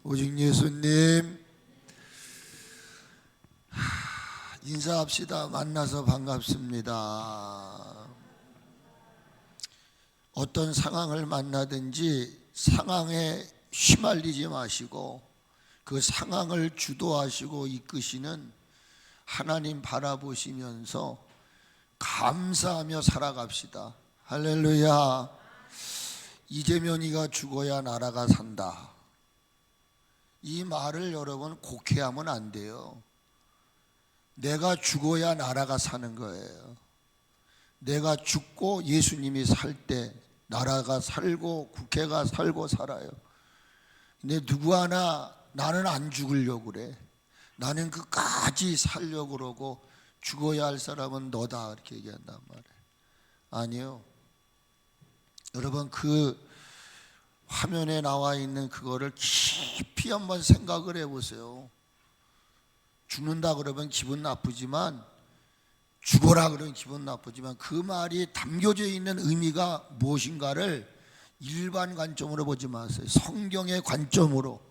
오직 예수님. 인사합시다. 만나서 반갑습니다. 어떤 상황을 만나든지 상황에 휘말리지 마시고 그 상황을 주도하시고 이끄시는 하나님 바라보시면서 감사하며 살아갑시다. 할렐루야. 이재명이가 죽어야 나라가 산다. 이 말을 여러분 곡해하면 안 돼요. 내가 죽어야 나라가 사는 거예요. 내가 죽고 예수님이 살 때 나라가 살고 국회가 살고 살아요. 근데 누구 하나 나는 안 죽으려고 그래. 나는 끝까지 살려고 그러고 죽어야 할 사람은 너다 이렇게 얘기한단 말이에요. 아니요. 여러분 그 화면에 나와 있는 그거를 깊이 한번 생각을 해보세요. 죽는다 그러면 기분 나쁘지만, 죽어라 그러면 기분 나쁘지만 그 말이 담겨져 있는 의미가 무엇인가를 일반 관점으로 보지 마세요. 성경의 관점으로,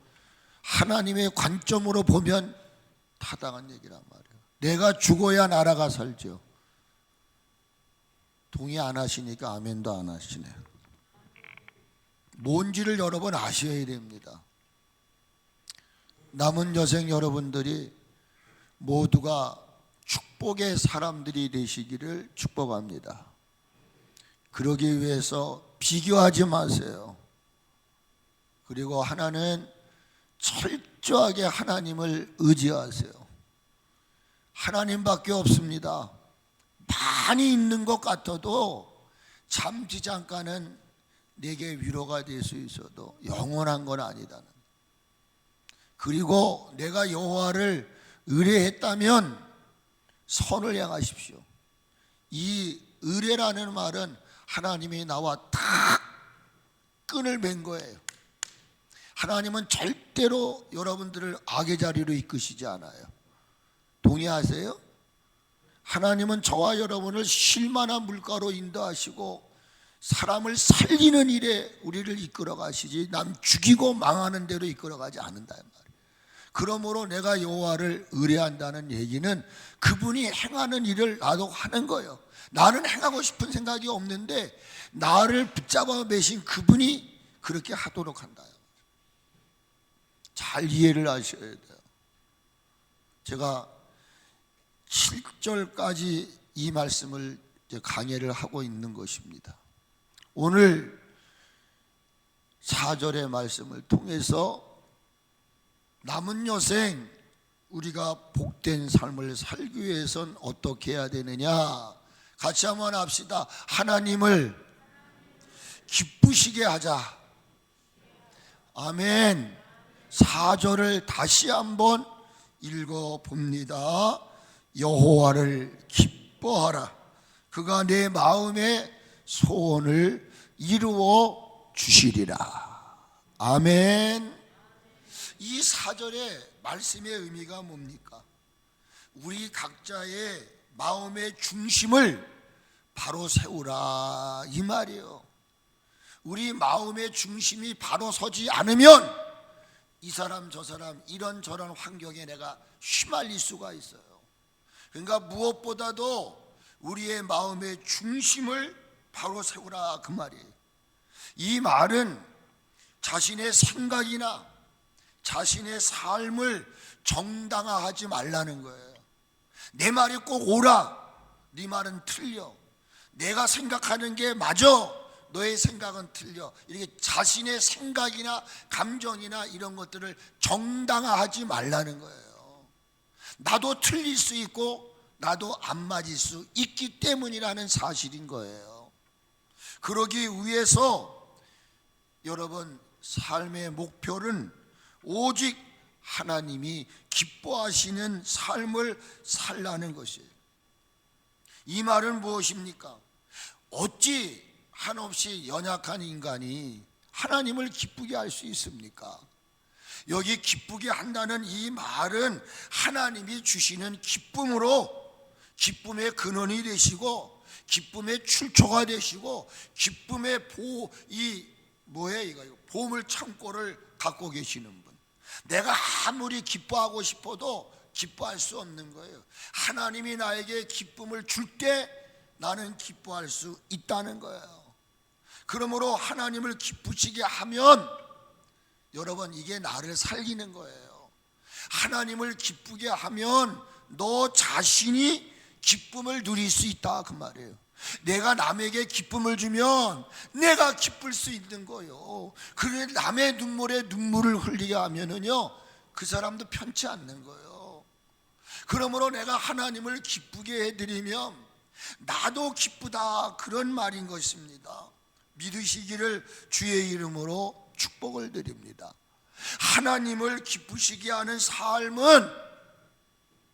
하나님의 관점으로 보면 타당한 얘기란 말이에요. 내가 죽어야 나라가 살죠. 동의 안 하시니까 아멘도 안 하시네요. 뭔지를 여러분 아셔야 됩니다. 남은 여생 여러분들이 모두가 축복의 사람들이 되시기를 축복합니다. 그러기 위해서 비교하지 마세요. 그리고 하나는 철저하게 하나님을 의지하세요. 하나님밖에 없습니다. 많이 있는 것 같아도 잠시 잠깐은 내게 위로가 될 수 있어도 영원한 건 아니다는. 그리고 내가 여호와를 의뢰했다면 선을 행하십시오. 이 의뢰라는 말은 하나님이 나와 딱 끈을 맨 거예요. 하나님은 절대로 여러분들을 악의 자리로 이끄시지 않아요. 동의하세요? 하나님은 저와 여러분을 쉴만한 물가로 인도하시고 사람을 살리는 일에 우리를 이끌어 가시지 남 죽이고 망하는 대로 이끌어 가지 않는다 말이에요. 그러므로 내가 여호와를 의뢰한다는 얘기는 그분이 행하는 일을 나도 하는 거예요. 나는 행하고 싶은 생각이 없는데 나를 붙잡아 매신 그분이 그렇게 하도록 한다. 잘 이해를 하셔야 돼요. 제가 7절까지 이 말씀을 강해를 하고 있는 것입니다. 오늘 4절의 말씀을 통해서 남은 여생 우리가 복된 삶을 살기 위해서는 어떻게 해야 되느냐, 같이 한번 합시다. 하나님을 기쁘시게 하자. 아멘. 4절을 다시 한번 읽어봅니다. 여호와를 기뻐하라. 그가 내 마음의 소원을 이루어 주시리라. 아멘. 이 4절의 말씀의 의미가 뭡니까? 우리 각자의 마음의 중심을 바로 세우라 이 말이에요. 우리 마음의 중심이 바로 서지 않으면 이 사람 저 사람 이런저런 환경에 내가 휘말릴 수가 있어요. 그러니까 무엇보다도 우리의 마음의 중심을 바로 세우라 그 말이에요. 이 말은 자신의 생각이나 자신의 삶을 정당화하지 말라는 거예요. 내 말이 꼭 옳아, 네 말은 틀려. 내가 생각하는 게 맞아, 너의 생각은 틀려. 이렇게 자신의 생각이나 감정이나 이런 것들을 정당화하지 말라는 거예요. 나도 틀릴 수 있고 나도 안 맞을 수 있기 때문이라는 사실인 거예요. 그러기 위해서 여러분 삶의 목표는 오직 하나님이 기뻐하시는 삶을 살라는 것이에요. 이 말은 무엇입니까? 어찌 한없이 연약한 인간이 하나님을 기쁘게 할 수 있습니까? 여기 기쁘게 한다는 이 말은 하나님이 주시는 기쁨으로 기쁨의 근원이 되시고 기쁨의 출처가 되시고 기쁨의 보물 창고를 갖고 계시는 분, 내가 아무리 기뻐하고 싶어도 기뻐할 수 없는 거예요. 하나님이 나에게 기쁨을 줄 때 나는 기뻐할 수 있다는 거예요. 그러므로 하나님을 기쁘시게 하면 여러분, 이게 나를 살리는 거예요. 하나님을 기쁘게 하면 너 자신이 기쁨을 누릴 수 있다, 그 말이에요. 내가 남에게 기쁨을 주면 내가 기쁠 수 있는 거예요. 그래, 남의 눈물에 눈물을 흘리게 하면은요, 그 사람도 편치 않는 거예요. 그러므로 내가 하나님을 기쁘게 해드리면 나도 기쁘다, 그런 말인 것입니다. 믿으시기를 주의 이름으로 축복을 드립니다. 하나님을 기쁘시게 하는 삶은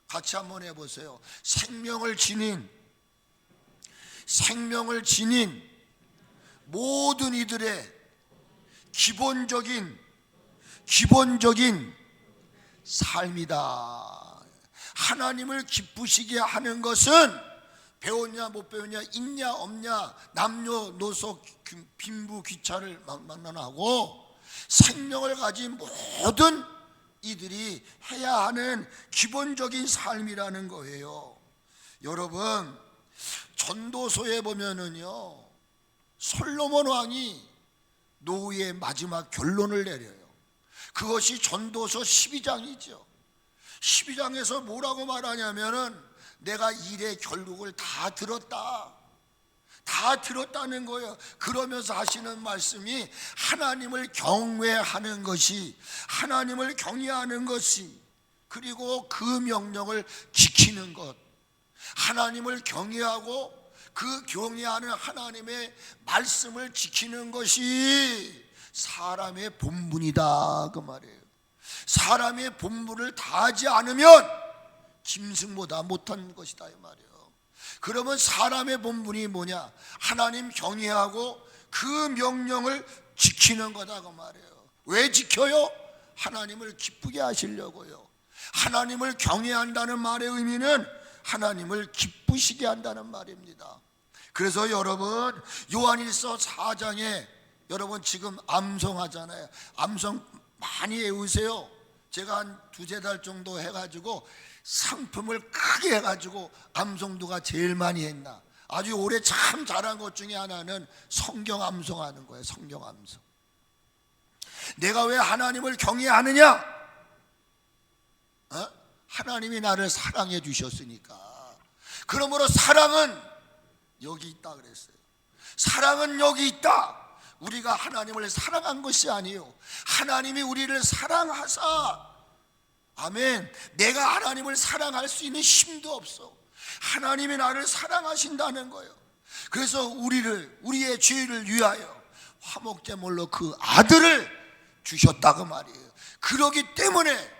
같이 한번 해보세요. 생명을 지닌 모든 이들의 기본적인 삶이다. 하나님을 기쁘시게 하는 것은 배웠냐 못 배웠냐, 있냐 없냐, 남녀노소 빈부 귀차를 막론하고 생명을 가진 모든 이들이 해야 하는 기본적인 삶이라는 거예요. 여러분, 전도서에 보면은요, 솔로몬 왕이 노후의 마지막 결론을 내려요. 그것이 전도서 12장이죠 12장에서 뭐라고 말하냐면은 내가 일의 결국을 다 들었다는 거예요. 그러면서 하시는 말씀이 하나님을 경외하는 것이, 하나님을 경외하는 것이, 그리고 그 명령을 지키는 것, 하나님을 경외하고 그 경외하는 하나님의 말씀을 지키는 것이 사람의 본분이다, 그 말이에요. 사람의 본분을 다하지 않으면 짐승보다 못한 것이다, 이 말이에요. 그러면 사람의 본분이 뭐냐? 하나님 경외하고 그 명령을 지키는 거다, 그 말이에요. 왜 지켜요? 하나님을 기쁘게 하시려고요. 하나님을 경외한다는 말의 의미는 하나님을 기쁘시게 한다는 말입니다. 그래서 여러분, 요한일서 4장에 여러분 지금 암송하잖아요. 암송 많이 외우세요. 제가 한 두세 달 정도 해가지고 상품을 크게 해가지고 암송도가 제일 많이 했나. 아주 올해 참 잘한 것 중에 하나는 성경 암송하는 거예요. 성경 암송. 내가 왜 하나님을 경외하느냐? 하나님이 나를 사랑해 주셨으니까. 그러므로 사랑은 여기 있다 그랬어요. 사랑은 여기 있다. 우리가 하나님을 사랑한 것이 아니에요. 하나님이 우리를 사랑하사, 아멘, 내가 하나님을 사랑할 수 있는 힘도 없어. 하나님이 나를 사랑하신다는 거예요. 그래서 우리의 죄를 위하여 화목제물로 그 아들을 주셨다고 말이에요. 그러기 때문에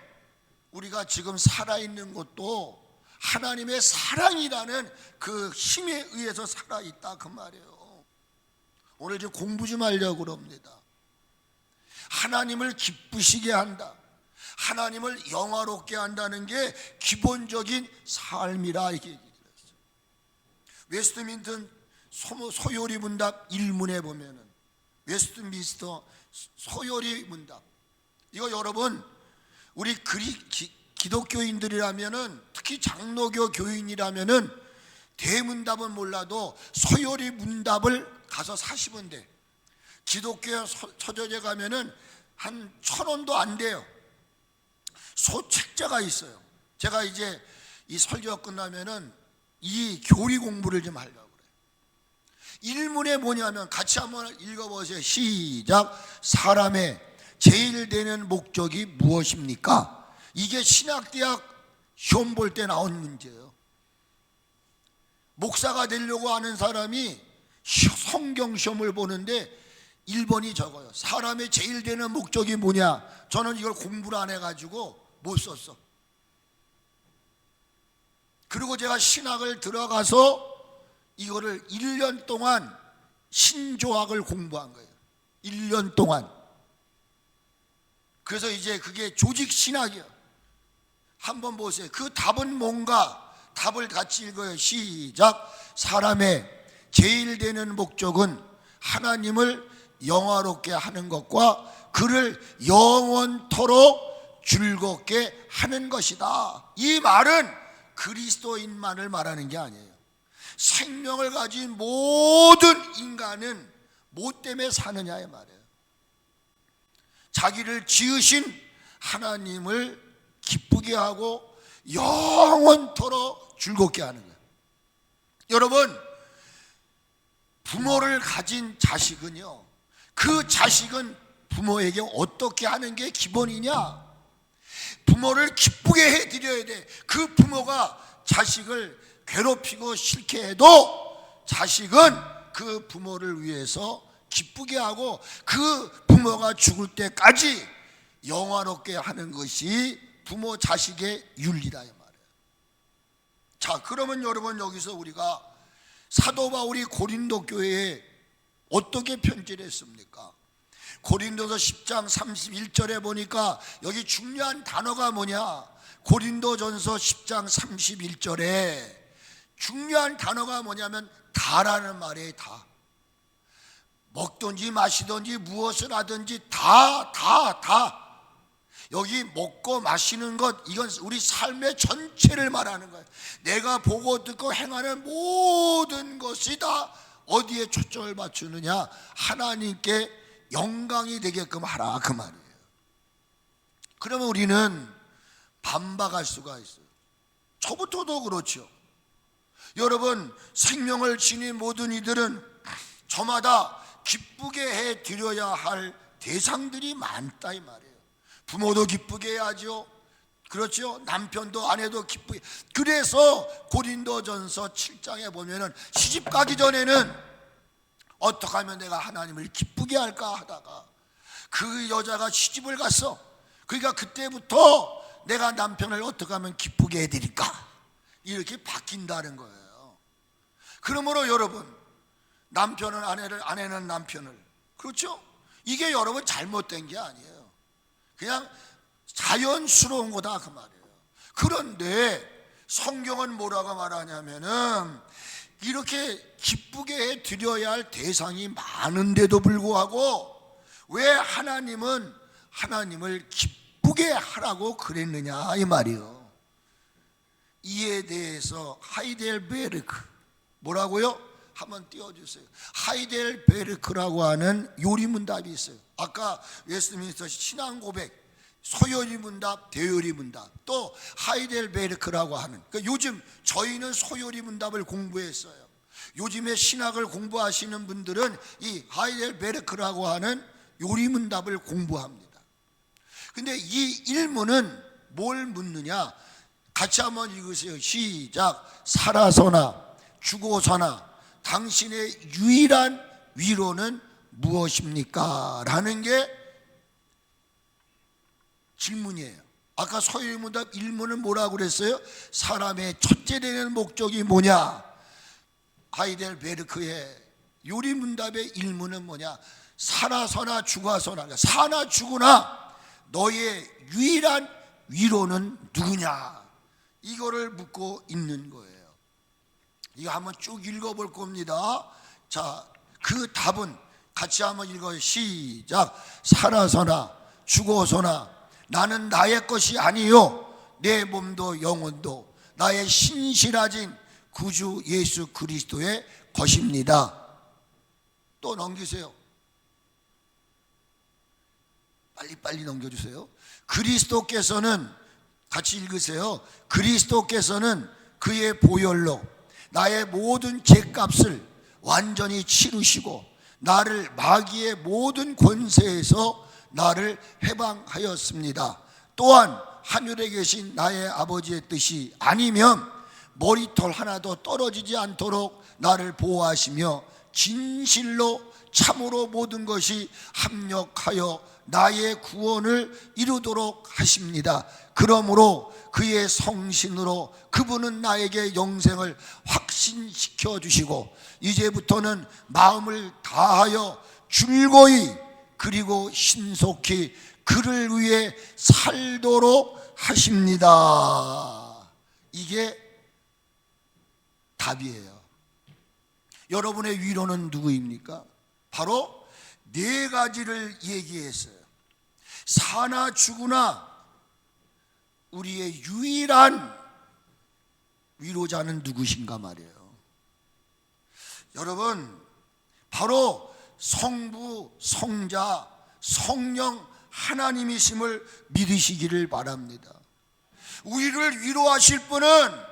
우리가 지금 살아있는 것도 하나님의 사랑이라는 그 힘에 의해서 살아있다, 그 말이에요. 오늘 좀 공부 좀 하려고 그럽니다. 하나님을 기쁘시게 한다, 하나님을 영화롭게 한다는 게 기본적인 삶이라 이렇게 얘기했어요. 웨스트민스터 소요리 문답 1문에 보면은 웨스트민스터 소요리 문답, 이거 여러분 우리 기독교인들이라면은, 특히 장로교 교인이라면은 대문답은 몰라도 소요리 문답을 가서 사시면 돼. 기독교 서적에 가면은 한 1,000원도 안 돼요. 소책자가 있어요. 제가 이제 이 설교가 끝나면은 이 교리 공부를 좀 하려고 그래요. 1문에 뭐냐면 같이 한번 읽어보세요. 시작. 사람의 제일 되는 목적이 무엇입니까? 이게 신학대학 시험 볼 때 나온 문제예요. 목사가 되려고 하는 사람이 성경 시험을 보는데 1번이 적어요. 사람의 제일 되는 목적이 뭐냐? 저는 이걸 공부를 안 해가지고 못 썼어. 그리고 제가 신학을 들어가서 이거를 1년 동안 신조학을 공부한 거예요. 1년 동안. 그래서 이제 그게 조직신학이에요. 한번 보세요. 그 답은 뭔가? 답을 같이 읽어요. 시작. 사람의 제일 되는 목적은 하나님을 영화롭게 하는 것과 그를 영원토록 즐겁게 하는 것이다. 이 말은 그리스도인만을 말하는 게 아니에요. 생명을 가진 모든 인간은 뭐 때문에 사느냐의 말이에요. 자기를 지으신 하나님을 기쁘게 하고 영원토록 즐겁게 하는 거예요. 여러분, 부모를 가진 자식은요, 그 자식은 부모에게 어떻게 하는 게 기본이냐? 부모를 기쁘게 해드려야 돼. 그 부모가 자식을 괴롭히고 싫게 해도 자식은 그 부모를 위해서 기쁘게 하고 그 부모가 죽을 때까지 영화롭게 하는 것이 부모 자식의 윤리다 이 말이에요. 자, 그러면 여러분, 여기서 우리가 사도 바울이 고린도 교회에 어떻게 편지를 했습니까? 고린도서 10장 31절에 보니까 여기 중요한 단어가 뭐냐? 고린도전서 10장 31절에 중요한 단어가 뭐냐면 다라는 말이에요. 다. 먹든지 마시든지 무엇을 하든지 다. 여기 먹고 마시는 것, 이건 우리 삶의 전체를 말하는 거예요. 내가 보고 듣고 행하는 모든 것이 다 어디에 초점을 맞추느냐? 하나님께 영광이 되게끔 하라, 그 말이에요. 그러면 우리는 반박할 수가 있어요. 저부터도 그렇죠. 여러분, 생명을 지닌 모든 이들은 저마다 기쁘게 해드려야 할 대상들이 많다 이 말이에요. 부모도 기쁘게 해야죠. 그렇죠? 남편도 아내도 기쁘게. 그래서 고린도전서 7장에 보면은 시집 가기 전에는 어떻게 하면 내가 하나님을 기쁘게 할까 하다가 그 여자가 시집을 갔어. 그러니까 그때부터 내가 남편을 어떻게 하면 기쁘게 해드릴까, 이렇게 바뀐다는 거예요. 그러므로 여러분, 남편은 아내를, 아내는 남편을, 그렇죠? 이게 여러분 잘못된 게 아니에요. 그냥 자연스러운 거다 그 말이에요. 그런데 성경은 뭐라고 말하냐면은 이렇게 기쁘게 해드려야 할 대상이 많은데도 불구하고 왜 하나님은 하나님을 기쁘게 하라고 그랬느냐 이 말이에요. 이에 대해서 하이델베르크 뭐라고요? 한번 띄워주세요. 하이델베르크라고 하는 요리문답이 있어요. 아까 웨스트민스터 신앙고백 소요리문답, 대요리문답, 또 하이델베르크라고 하는, 그러니까 요즘 저희는 소요리문답을 공부했어요. 요즘에 신학을 공부하시는 분들은 이 하이델베르크라고 하는 요리문답을 공부합니다. 근데 이 일문은 뭘 묻느냐? 같이 한번 읽으세요. 시작. 살아서나 죽어서나 당신의 유일한 위로는 무엇입니까? 라는 게 질문이에요. 아까 소요리문답 1문은 뭐라고 그랬어요? 사람의 첫째 되는 목적이 뭐냐? 하이델베르크의 요리문답의 1문은 뭐냐? 살아서나 죽어서나, 그러니까 사나 죽으나 너의 유일한 위로는 누구냐? 이거를 묻고 있는 거예요. 이거 한번 쭉 읽어볼 겁니다. 자, 그 답은 같이 한번 읽어요. 시작. 살아서나 죽어서나 나는 나의 것이 아니요 내 몸도 영혼도 나의 신실하신 구주 예수 그리스도의 것입니다. 또 넘기세요. 빨리 넘겨주세요. 그리스도께서는, 같이 읽으세요. 그리스도께서는 그의 보혈로 나의 모든 죄값을 완전히 치르시고 나를 마귀의 모든 권세에서 나를 해방하였습니다. 또한 하늘에 계신 나의 아버지의 뜻이 아니면 머리털 하나도 떨어지지 않도록 나를 보호하시며 진실로 참으로 모든 것이 합력하여 나의 구원을 이루도록 하십니다. 그러므로 그의 성신으로 그분은 나에게 영생을 확신시켜 주시고 이제부터는 마음을 다하여 즐거이 그리고 신속히 그를 위해 살도록 하십니다. 이게 답이에요. 여러분의 위로는 누구입니까? 바로 네 가지를 얘기했어요. 사나 죽으나 우리의 유일한 위로자는 누구신가 말이에요. 여러분, 바로 성부, 성자, 성령 하나님이심을 믿으시기를 바랍니다. 우리를 위로하실 분은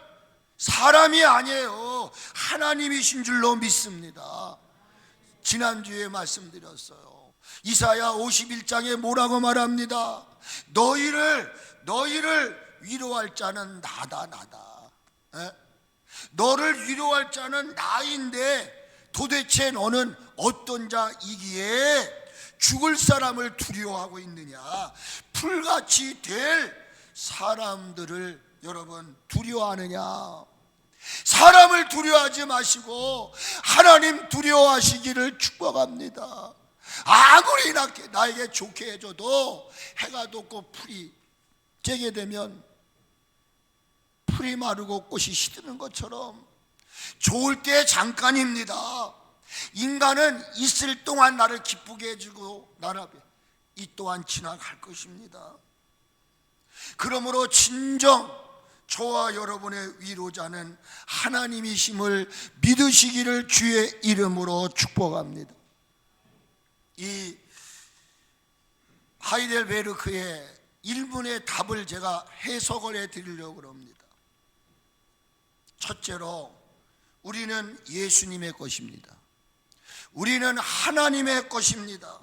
사람이 아니에요. 하나님이신 줄로 믿습니다. 지난주에 말씀드렸어요. 이사야 51장에 뭐라고 말합니다. 너희를 위로할 자는 나다. 너를 위로할 자는 나인데 도대체 너는 어떤 자이기에 죽을 사람을 두려워하고 있느냐. 풀같이 될 사람들을 여러분 두려워하느냐. 사람을 두려워하지 마시고 하나님 두려워하시기를 축복합니다. 아무리 나에게 좋게 해줘도 해가 돋고 풀이 째게 되면 풀이 마르고 꽃이 시드는 것처럼 좋을 때 잠깐입니다. 인간은 있을 동안 나를 기쁘게 해주고 이 또한 지나갈 것입니다. 그러므로 진정 저와 여러분의 위로자는 하나님이심을 믿으시기를 주의 이름으로 축복합니다. 이 하이델베르크의 1분의 답을 제가 해석을 해드리려고 합니다. 첫째로, 우리는 예수님의 것입니다. 우리는 하나님의 것입니다.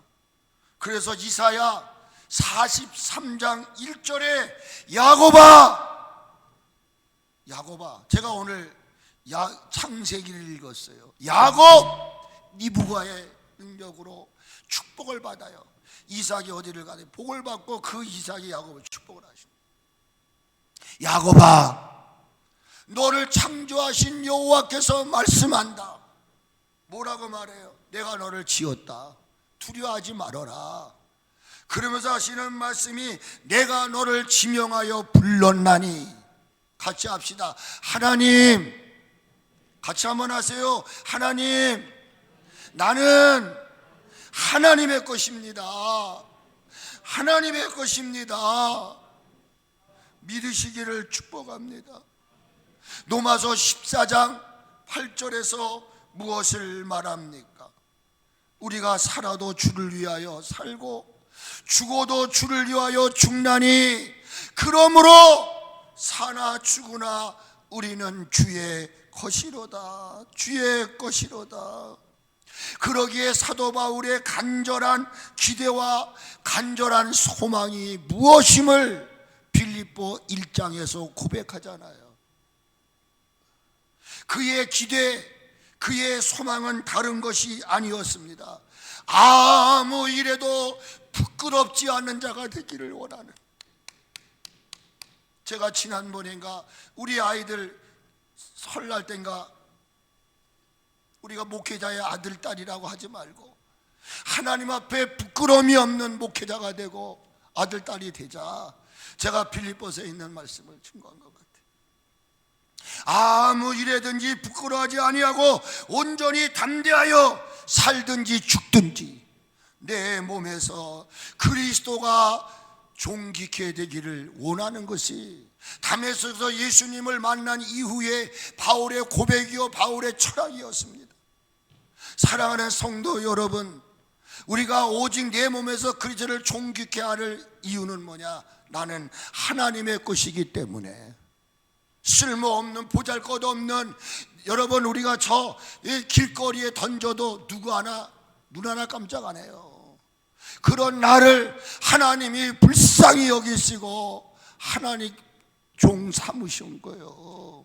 그래서 이사야 43장 1절에 야곱아, 제가 오늘 창세기를 읽었어요. 야곱, 니부가의 능력으로 축복을 받아요. 이삭이 어디를 가든 복을 받고 그 이삭이 야곱을 축복을 하십니다. 야곱아, 너를 창조하신 여호와께서 말씀한다. 뭐라고 말해요? 내가 너를 지었다. 두려워하지 말아라. 그러면서 하시는 말씀이 내가 너를 지명하여 불렀나니. 같이 합시다. 하나님, 같이 한번 하세요. 하나님, 나는 하나님의 것입니다. 하나님의 것입니다. 믿으시기를 축복합니다. 로마서 14장 8절에서 무엇을 말합니까? 우리가 살아도 주를 위하여 살고 죽어도 주를 위하여 죽나니 그러므로 사나 죽으나 우리는 주의 것이로다. 주의 것이로다. 그러기에 사도 바울의 간절한 기대와 간절한 소망이 무엇임을 빌립보 1장에서 고백하잖아요. 그의 기대, 그의 소망은 다른 것이 아니었습니다. 아무 일에도 부끄럽지 않는 자가 되기를 원하는. 제가 지난번인가 우리 아이들 설날 땐가 우리가 목회자의 아들, 딸이라고 하지 말고 하나님 앞에 부끄러움이 없는 목회자가 되고 아들, 딸이 되자. 제가 빌립보서에 있는 말씀을 증거한 것 같아요. 아무 일에든지 부끄러워하지 아니하고 온전히 담대하여 살든지 죽든지 내 몸에서 그리스도가 존귀케 되기를 원하는 것이 다메섹에서 예수님을 만난 이후에 바울의 고백이요 바울의 철학이었습니다. 사랑하는 성도 여러분, 우리가 오직 내 몸에서 그리스도를 존귀케 할 이유는 뭐냐? 나는 하나님의 것이기 때문에. 쓸모없는 보잘것없는, 여러분 우리가 저 길거리에 던져도 눈 하나 깜짝 안 해요. 그런 나를 하나님이 불쌍히 여기시고 하나님 종 삼으신 거예요.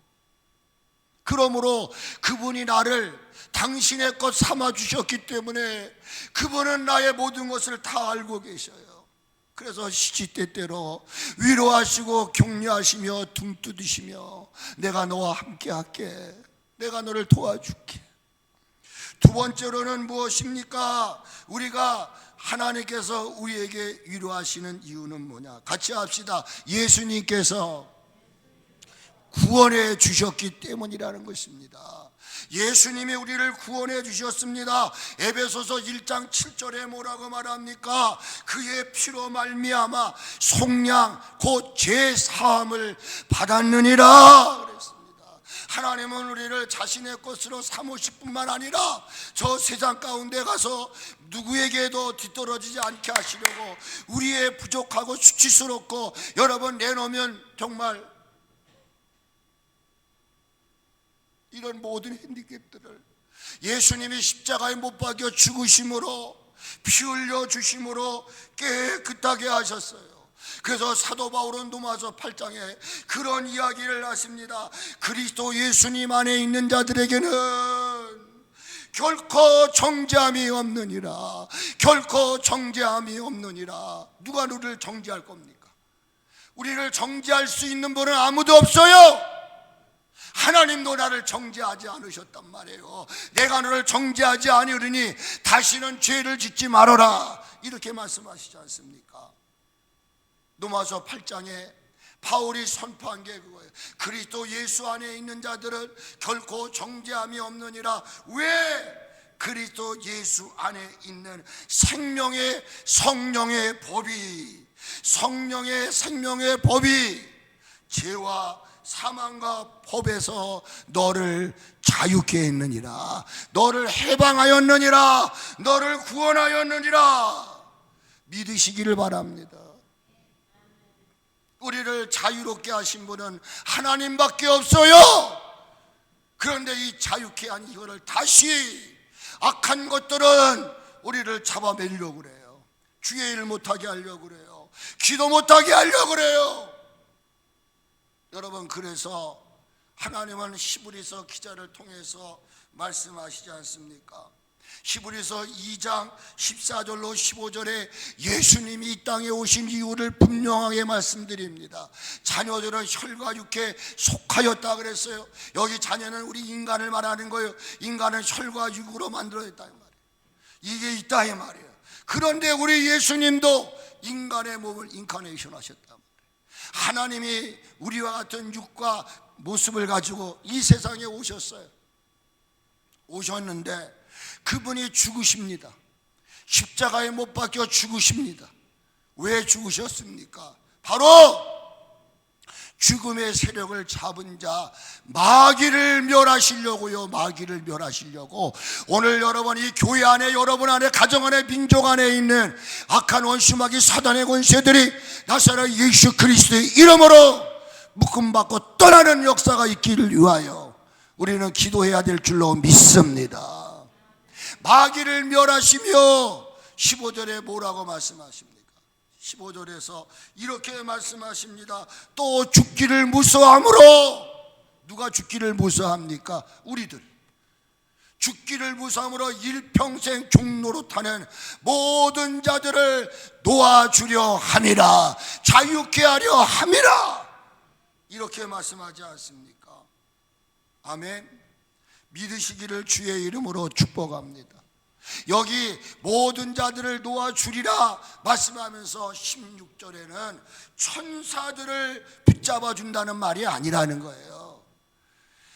그러므로 그분이 나를 당신의 것 삼아 주셨기 때문에 그분은 나의 모든 것을 다 알고 계셔요. 그래서 시시때때로 위로하시고 격려하시며 등 뜯으시며 내가 너와 함께 할게, 내가 너를 도와줄게. 두 번째로는 무엇입니까? 우리가 하나님께서 우리에게 위로하시는 이유는 뭐냐? 같이 합시다. 예수님께서 구원해 주셨기 때문이라는 것입니다. 예수님이 우리를 구원해 주셨습니다. 에베소서 1장 7절에 뭐라고 말합니까? 그의 피로 말미암아 속량 곧 죄사함을 받았느니라 그랬습니다. 하나님은 우리를 자신의 것으로 삼으실 뿐만 아니라 저 세상 가운데 가서 누구에게도 뒤떨어지지 않게 하시려고 우리의 부족하고 수치스럽고 여러분 내놓으면 정말 이런 모든 핸디캡들을 예수님이 십자가에 못 박여 죽으심으로 피 흘려 주심으로 깨끗하게 하셨어요. 그래서 사도 바울은 로마서 8장에 그런 이야기를 하십니다. 그리스도 예수님 안에 있는 자들에게는 결코 정죄함이 없느니라. 결코 정죄함이 없느니라. 누가 우리를 정죄할 겁니까? 우리를 정죄할 수 있는 분은 아무도 없어요. 하나님도 나를 정죄하지 않으셨단 말이에요. 내가 너를 정죄하지 아니하리니 다시는 죄를 짓지 말아라, 이렇게 말씀하시지 않습니까? 로마서 8장에 바울이 선포한 게 그거예요. 그리스도 예수 안에 있는 자들은 결코 정죄함이 없느니라. 왜? 그리스도 예수 안에 있는 생명의 성령의 법이, 성령의 생명의 법이 죄와 사망과 법에서 너를 자유케 했느니라. 너를 해방하였느니라. 너를 구원하였느니라. 믿으시기를 바랍니다. 우리를 자유롭게 하신 분은 하나님밖에 없어요. 그런데 이 자유케 한 이거를 다시 악한 것들은 우리를 잡아내려고 그래요. 주의 일 못하게 하려고 그래요. 기도 못하게 하려고 그래요. 여러분, 그래서 하나님은 히브리서 기자를 통해서 말씀하시지 않습니까? 히브리서 2장 14절로 15절에 예수님이 이 땅에 오신 이유를 분명하게 말씀드립니다. 자녀들은 혈과 육에 속하였다 그랬어요. 여기 자녀는 우리 인간을 말하는 거예요. 인간은 혈과 육으로 만들어졌다 이 말이에요. 이게 있다 이 말이에요. 그런데 우리 예수님도 인간의 몸을 인카네이션 하셨다. 하나님이 우리와 같은 육과 모습을 가지고 이 세상에 오셨어요. 오셨는데 그분이 죽으십니다. 십자가에 못 박혀 죽으십니다. 왜 죽으셨습니까? 바로 죽음의 세력을 잡은 자 마귀를 멸하시려고요. 마귀를 멸하시려고. 오늘 여러분, 이 교회 안에, 여러분 안에, 가정 안에, 민족 안에 있는 악한 원수마귀 사단의 권세들이 나사렛 예수 그리스도의 이름으로 묶음받고 떠나는 역사가 있기를 위하여 우리는 기도해야 될 줄로 믿습니다. 마귀를 멸하시며 15절에 뭐라고 말씀하십니까? 15절에서 이렇게 말씀하십니다. 또 죽기를 무서함으로. 누가 죽기를 무서합니까? 우리들. 죽기를 무서함으로 일평생 종로로 타는 모든 자들을 놓아주려 함이라. 자유케 하려 함이라. 이렇게 말씀하지 않습니까? 아멘. 믿으시기를 주의 이름으로 축복합니다. 여기 모든 자들을 놓아주리라 말씀하면서 16절에는 천사들을 붙잡아 준다는 말이 아니라는 거예요.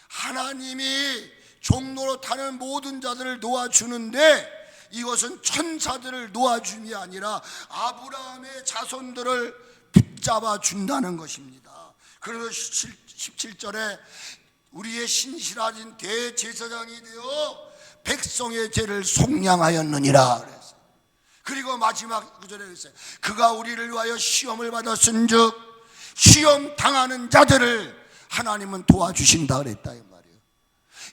하나님이 종로로 타는 모든 자들을 놓아주는데 이것은 천사들을 놓아줌이 아니라 아브라함의 자손들을 붙잡아 준다는 것입니다. 그래서 17절에 우리의 신실하신 대제사장이 되어 백성의 죄를 속량하였느니라 그랬어요. 그리고 마지막 구절에 그랬어요. 그가 우리를 위하여 시험을 받았은즉 시험 당하는 자들을 하나님은 도와주신다 그랬다 이 말이에요.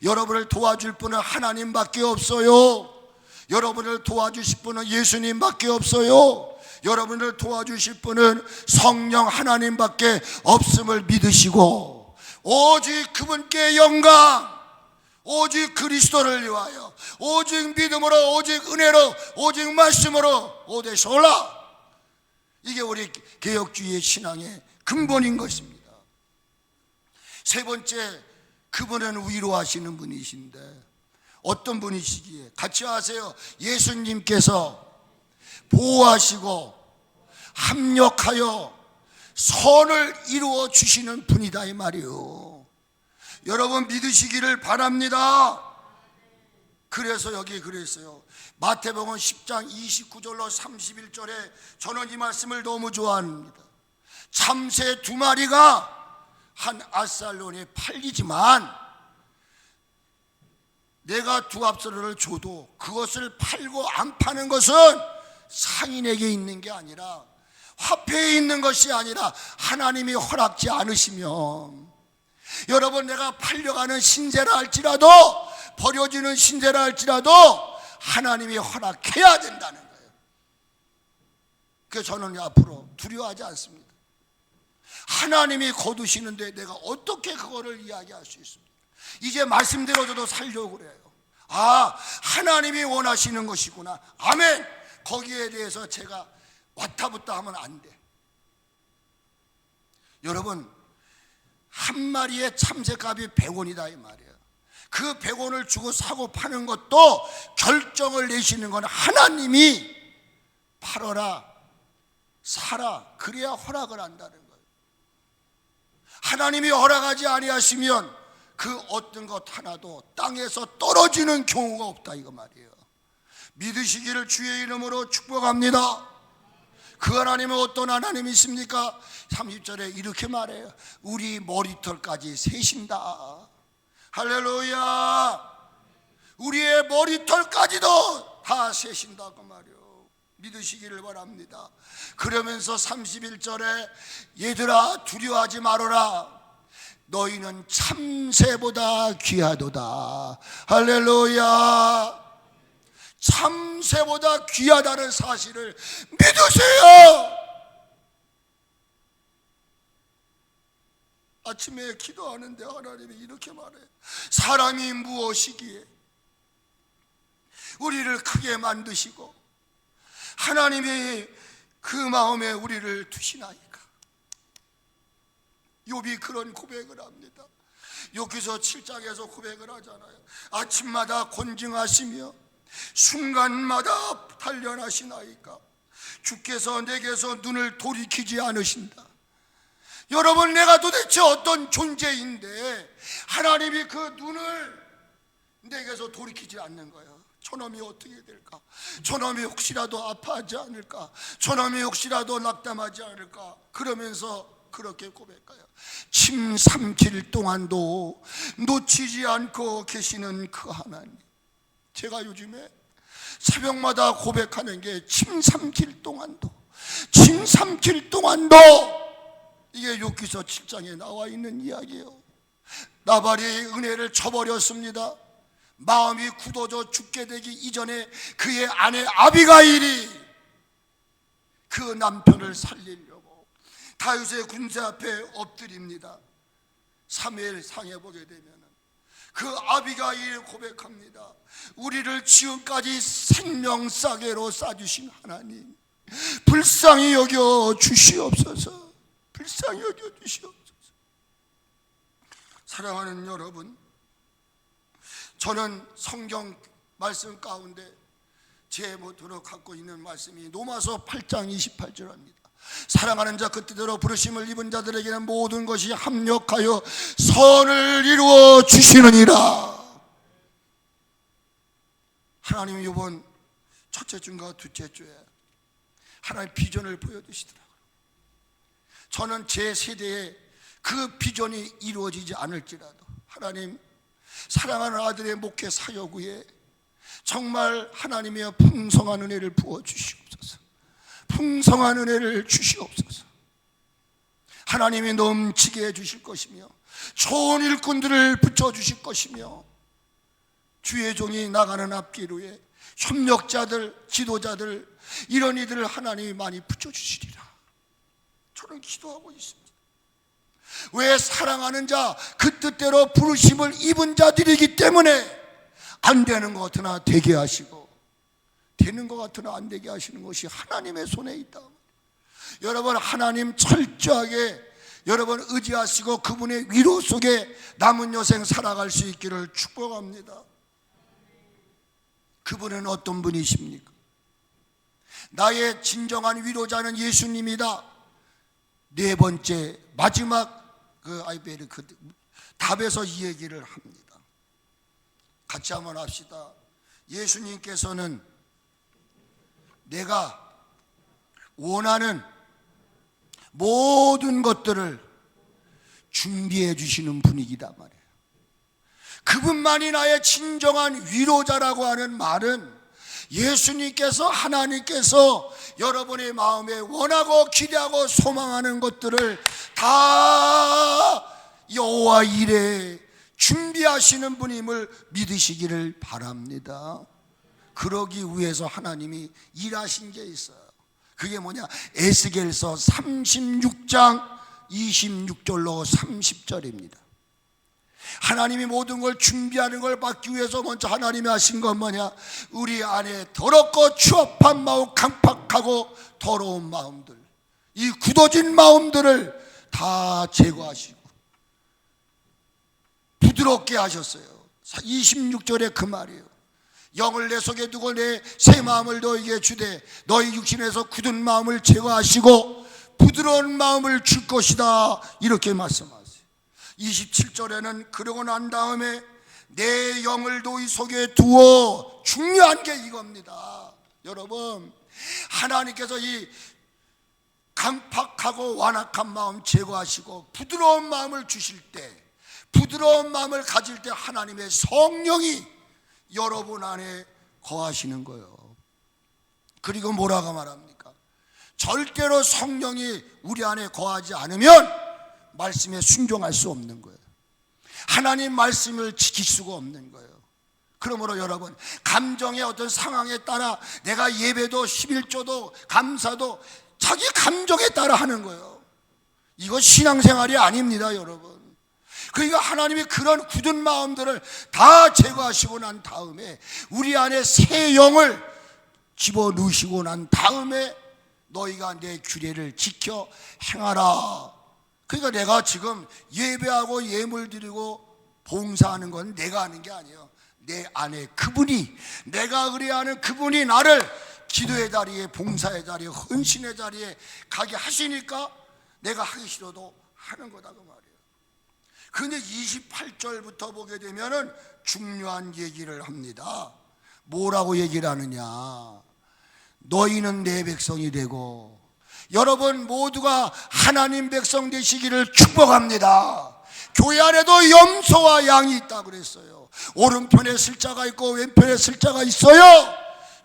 여러분을 도와줄 분은 하나님밖에 없어요. 여러분을 도와주실 분은 예수님밖에 없어요. 여러분을 도와주실 분은 성령 하나님밖에 없음을 믿으시고 오직 그분께 영광, 오직 그리스도를 위하여, 오직 믿음으로, 오직 은혜로, 오직 말씀으로 오대솔라. 이게 우리 개혁주의의 신앙의 근본인 것입니다. 세 번째, 그분은 위로하시는 분이신데 어떤 분이시기에? 같이 하세요. 예수님께서 보호하시고 합력하여 선을 이루어 주시는 분이다 이 말이요. 여러분 믿으시기를 바랍니다. 그래서 여기 그랬어요. 마태복음 10장 29절로 31절에 저는 이 말씀을 너무 좋아합니다. 참새 2마리가 한 아살론에 팔리지만 내가 2압서를 줘도 그것을 팔고 안 파는 것은 상인에게 있는 게 아니라, 화폐에 있는 것이 아니라 하나님이 허락지 않으시면, 여러분 내가 팔려가는 신세라 할지라도, 버려지는 신세라 할지라도 하나님이 허락해야 된다는 거예요. 그래서 저는 앞으로 두려워하지 않습니다. 하나님이 거두시는데 내가 어떻게 그거를 이야기할 수 있습니까? 이제 말씀대로 저도 살려고 그래요. 아, 하나님이 원하시는 것이구나. 아멘. 거기에 대해서 제가 왔다붙다 하면 안 돼. 여러분, 한 마리의 참새값이 100원이다 이 말이에요. 그 100원을 주고 사고 파는 것도 결정을 내시는 건 하나님이 팔아라, 사라, 그래야 허락을 한다는 거예요. 하나님이 허락하지 아니하시면 그 어떤 것 하나도 땅에서 떨어지는 경우가 없다 이거 말이에요. 믿으시기를 주의 이름으로 축복합니다. 그 하나님은 어떤 하나님이십니까? 30절에 이렇게 말해요. 우리 머리털까지 세신다. 할렐루야. 우리의 머리털까지도 다 세신다고 말이에요. 믿으시기를 바랍니다. 그러면서 31절에 얘들아 두려워하지 말아라. 너희는 참새보다 귀하도다. 할렐루야. 참새보다 귀하다는 사실을 믿으세요. 아침에 기도하는데 하나님이 이렇게 말해요. 사람이 무엇이기에 우리를 크게 만드시고 하나님이 그 마음에 우리를 두시나이까. 욥이 그런 고백을 합니다. 여기서 7장에서 고백을 하잖아요. 아침마다 곤증하시며 순간마다 단련하시나이까. 주께서 내게서 눈을 돌이키지 않으신다. 여러분, 내가 도대체 어떤 존재인데 하나님이 그 눈을 내게서 돌이키지 않는 거예요. 저놈이 어떻게 될까? 저놈이 혹시라도 아파하지 않을까? 저놈이 혹시라도 낙담하지 않을까? 그러면서 그렇게 고백해요. 침 삼킬 동안도 놓치지 않고 계시는 그 하나님. 제가 요즘에 새벽마다 고백하는 게 침 삼킬 동안도, 침 삼킬 동안도, 이게 욥기서 7장에 나와 있는 이야기예요. 나발이 은혜를 저버렸습니다. 마음이 굳어져 죽게 되기 이전에 그의 아내 아비가일이 그 남편을 살리려고 다윗의 군대 앞에 엎드립니다. 사무엘상에 보게 되면 그 아비가일이 고백합니다. 우리를 지금까지 생명싸개로 싸주신 하나님, 불쌍히 여겨 주시옵소서. 불쌍히 여겨 주시옵소서. 사랑하는 여러분, 저는 성경 말씀 가운데 제 모토로 갖고 있는 말씀이 로마서 8장 28절입니다. 사랑하는 자 그 뜻대로 부르심을 입은 자들에게는 모든 것이 합력하여 선을 이루어 주시느니라. 하나님이 이번 첫째 주인가 둘째 주에 하나님의 비전을 보여주시더라고요. 저는 제 세대에 그 비전이 이루어지지 않을지라도 하나님, 사랑하는 아들의 목회 사역 후에 정말 하나님의 풍성한 은혜를 부어 주시옵소서. 풍성한 은혜를 주시옵소서. 하나님이 넘치게 해주실 것이며 좋은 일꾼들을 붙여주실 것이며 주의 종이 나가는 앞길에 협력자들, 지도자들, 이런 이들을 하나님이 많이 붙여주시리라. 저는 기도하고 있습니다. 왜? 사랑하는 자, 그 뜻대로 부르심을 입은 자들이기 때문에 안 되는 것 같으나 되게 하시고 되는 것 같으나 안 되게 하시는 것이 하나님의 손에 있다. 여러분, 하나님 철저하게 여러분 의지하시고 그분의 위로 속에 남은 여생 살아갈 수 있기를 축복합니다. 그분은 어떤 분이십니까? 나의 진정한 위로자는 예수님이다. 네 번째 마지막 그 아이베르 답에서 이 얘기를 합니다. 같이 한번 합시다. 예수님께서는 내가 원하는 모든 것들을 준비해 주시는 분이기다 말이에요. 그분만이 나의 진정한 위로자라고 하는 말은 예수님께서, 하나님께서 여러분의 마음에 원하고 기대하고 소망하는 것들을 다 여호와 이레 준비하시는 분임을 믿으시기를 바랍니다. 그러기 위해서 하나님이 일하신 게 있어요. 그게 뭐냐? 에스겔서 36장 26절로 30절입니다. 하나님이 모든 걸 준비하는 걸 받기 위해서 먼저 하나님이 하신 건 뭐냐? 우리 안에 더럽고 추업한 마음, 강팍하고 더러운 마음들, 이 굳어진 마음들을 다 제거하시고 부드럽게 하셨어요. 26절에 그 말이에요. 영을 내 속에 두고 내 새 마음을 너에게 주되 너희 육신에서 굳은 마음을 제거하시고 부드러운 마음을 줄 것이다, 이렇게 말씀하세요. 27절에는 그러고 난 다음에 내 영을 너희 속에 두어, 중요한 게 이겁니다. 여러분, 하나님께서 이 강팍하고 완악한 마음 제거하시고 부드러운 마음을 주실 때, 부드러운 마음을 가질 때 하나님의 성령이 여러분 안에 거하시는 거예요. 그리고 뭐라고 말합니까? 절대로 성령이 우리 안에 거하지 않으면 말씀에 순종할 수 없는 거예요. 하나님 말씀을 지킬 수가 없는 거예요. 그러므로 여러분, 감정의 어떤 상황에 따라 내가 예배도 11조도 감사도 자기 감정에 따라 하는 거예요. 이거 신앙생활이 아닙니다, 여러분. 그러니까 하나님이 그런 굳은 마음들을 다 제거하시고 난 다음에 우리 안에 새 영을 집어넣으시고 난 다음에 너희가 내 규례를 지켜 행하라. 그러니까 내가 지금 예배하고 예물 드리고 봉사하는 건 내가 하는 게 아니에요. 내 안에 그분이, 내가 의뢰하는 그분이 나를 기도의 자리에, 봉사의 자리에, 헌신의 자리에 가게 하시니까 내가 하기 싫어도 하는 거다, 그 말이에요. 그런데 28절부터 보게 되면은 중요한 얘기를 합니다. 뭐라고 얘기를 하느냐? 너희는 내 백성이 되고, 여러분 모두가 하나님 백성 되시기를 축복합니다. 교회 안에도 염소와 양이 있다 그랬어요. 오른편에 쓸 자가 있고 왼편에 쓸 자가 있어요.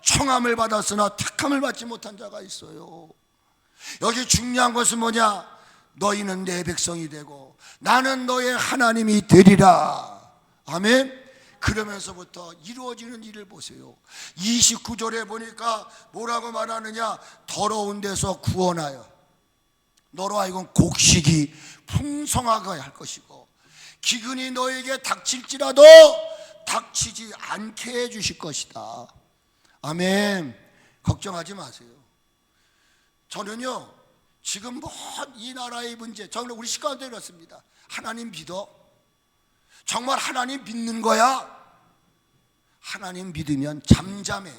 청함을 받았으나 택함을 받지 못한 자가 있어요. 여기 중요한 것은 뭐냐? 너희는 내 백성이 되고 나는 너의 하나님이 되리라. 아멘. 그러면서부터 이루어지는 일을 보세요. 29절에 보니까 뭐라고 말하느냐? 더러운 데서 구원하여 너로 하여금 곡식이 풍성하게 할 것이고 기근이 너에게 닥칠지라도 닥치지 않게 해주실 것이다. 아멘. 걱정하지 마세요. 저는요, 지금 이 나라의 문제, 정말 우리 식구한테 이렇습니다. 하나님 믿어? 정말 하나님 믿는 거야? 하나님 믿으면 잠잠해.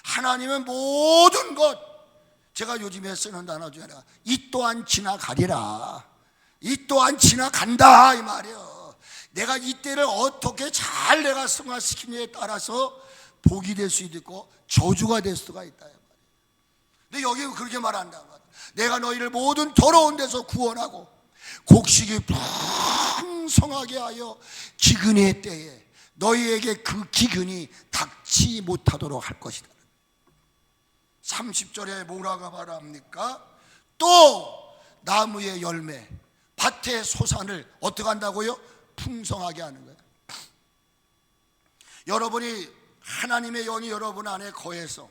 하나님은 모든 것, 제가 요즘에 쓰는 단어 중에 하나, 이 또한 지나가리라. 이 또한 지나간다, 이 말이에요. 내가 이때를 어떻게 잘 내가 승화시키느냐에 따라서 복이 될 수도 있고 저주가 될 수가 있다, 이 말이에요. 근데 여기 그렇게 말한다. 내가 너희를 모든 더러운 데서 구원하고 곡식이 풍성하게 하여 기근의 때에 너희에게 그 기근이 닥치 못하도록 할 것이다. 30절에 뭐라고 말합니까? 또 나무의 열매, 밭의 소산을 어떻게 한다고요? 풍성하게 하는 거예요. 여러분이 하나님의 영이 여러분 안에 거해서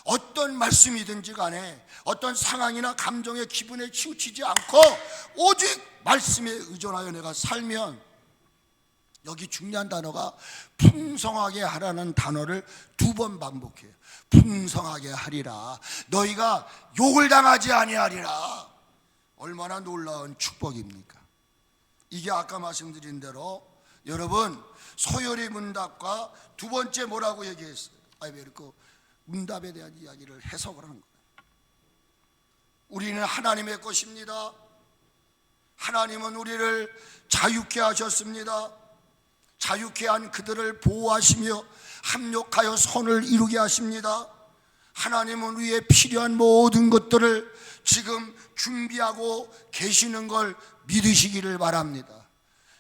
어떤 말씀이든지 간에 어떤 상황이나 감정의 기분에 치우치지 않고 오직 말씀에 의존하여 내가 살면, 여기 중요한 단어가 풍성하게 하라는 단어를 2번 반복해요. 풍성하게 하리라. 너희가 욕을 당하지 아니하리라. 얼마나 놀라운 축복입니까? 이게 아까 말씀드린 대로 여러분 소열의 문답과 두 번째 뭐라고 얘기했어요? 그 문답에 대한 이야기를 해석을 하는 거예요. 우리는 하나님의 것입니다. 하나님은 우리를 자유케 하셨습니다. 자유케 한 그들을 보호하시며 합력하여 선을 이루게 하십니다. 하나님은 우리의 필요한 모든 것들을 지금 준비하고 계시는 걸 믿으시기를 바랍니다.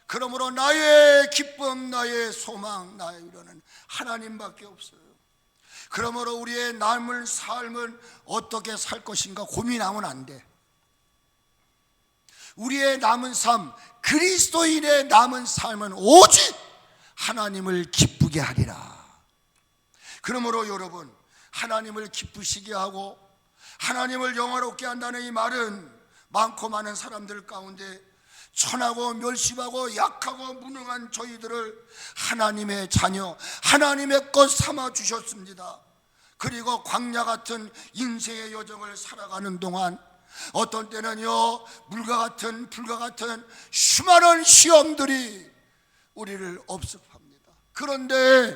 그러므로 나의 기쁨, 나의 소망, 나의 위로는 하나님밖에 없어요. 그러므로 우리의 남은 삶은 어떻게 살 것인가 고민하면 안 돼. 우리의 남은 삶, 그리스도인의 남은 삶은 오직 하나님을 기쁘게 하리라. 그러므로 여러분, 하나님을 기쁘시게 하고 하나님을 영화롭게 한다는 이 말은 많고 많은 사람들 가운데 천하고 멸시하고 약하고 무능한 저희들을 하나님의 자녀, 하나님의 것 삼아 주셨습니다. 그리고 광야 같은 인생의 여정을 살아가는 동안 어떤 때는요, 불과 같은 수많은 시험들이 우리를 업습합니다. 그런데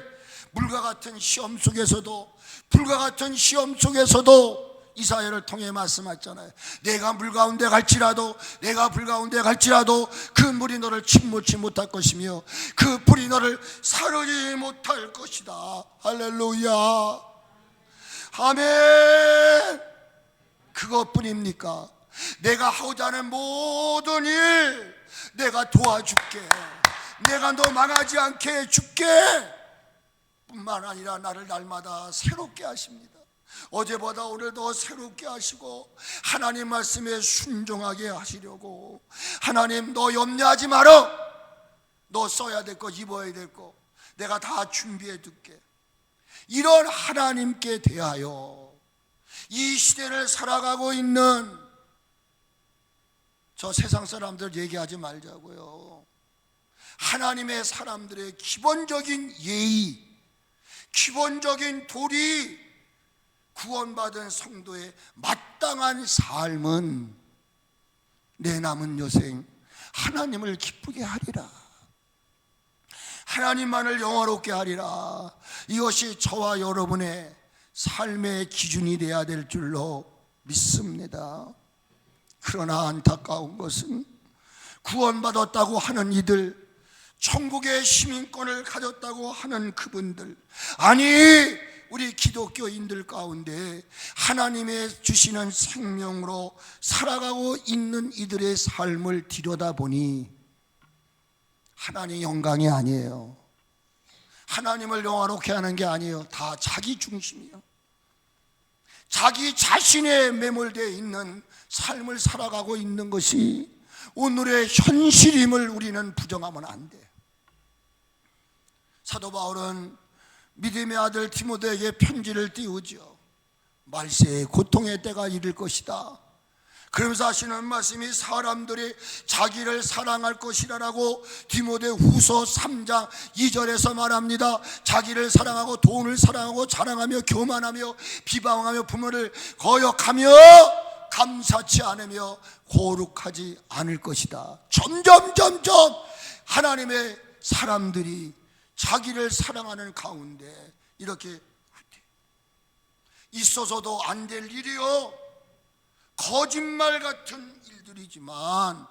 불과 같은 시험 속에서도, 불과 같은 시험 속에서도 이사야를 통해 말씀하셨잖아요. 내가 물 가운데 갈지라도, 내가 불 가운데 갈지라도 그 물이 너를 침몰치 못할 것이며 그 불이 너를 사르지 못할 것이다. 할렐루야, 아멘. 그것뿐입니까? 내가 하고자 하는 모든 일 내가 도와줄게, 내가 너 망하지 않게 해줄게 뿐만 아니라 나를 날마다 새롭게 하십니다. 어제보다 오늘 더 새롭게 하시고 하나님 말씀에 순종하게 하시려고, 하나님 너 염려하지 마라, 너 써야 될 거, 입어야 될 거 내가 다 준비해 둘게, 이런 하나님께 대하여 이 시대를 살아가고 있는 저 세상 사람들 얘기하지 말자고요. 하나님의 사람들의 기본적인 예의, 기본적인 도리, 구원받은 성도의 마땅한 삶은 내 남은 여생 하나님을 기쁘게 하리라, 하나님만을 영화롭게 하리라. 이것이 저와 여러분의 삶의 기준이 되어야 될 줄로 믿습니다. 그러나 안타까운 것은 구원받았다고 하는 이들, 천국의 시민권을 가졌다고 하는 그분들, 아니 우리 기독교인들 가운데 하나님의 주시는 생명으로 살아가고 있는 이들의 삶을 들여다보니 하나님의 영광이 아니에요. 하나님을 영화롭게 하는 게 아니에요. 다 자기 중심이에요. 자기 자신에 매몰되어 있는 삶을 살아가고 있는 것이 오늘의 현실임을 우리는 부정하면 안 돼. 사도 바울은 믿음의 아들 디모데에게 편지를 띄우죠. 말세에 고통의 때가 이를 것이다. 그러면서 하시는 말씀이 사람들이 자기를 사랑할 것이라고 디모데 후서 3장 2절에서 말합니다. 자기를 사랑하고 돈을 사랑하고 자랑하며 교만하며 비방하며 부모를 거역하며 감사치 않으며 거룩하지 않을 것이다. 점점 하나님의 사람들이 자기를 사랑하는 가운데 이렇게 있어서도 안 될 일이요, 거짓말 같은 일들이지만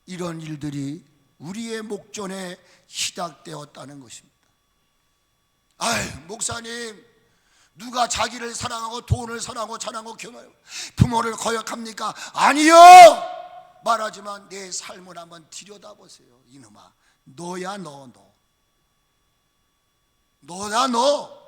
이런 일들이 우리의 목전에 희닥되었다는 것입니다. 아유, 목사님, 누가 자기를 사랑하고 돈을 사랑하고 자랑하고 교만하고 부모를 거역합니까? 아니요! 말하지만 내 삶을 한번 들여다보세요. 이놈아, 너야 너. 너야 너.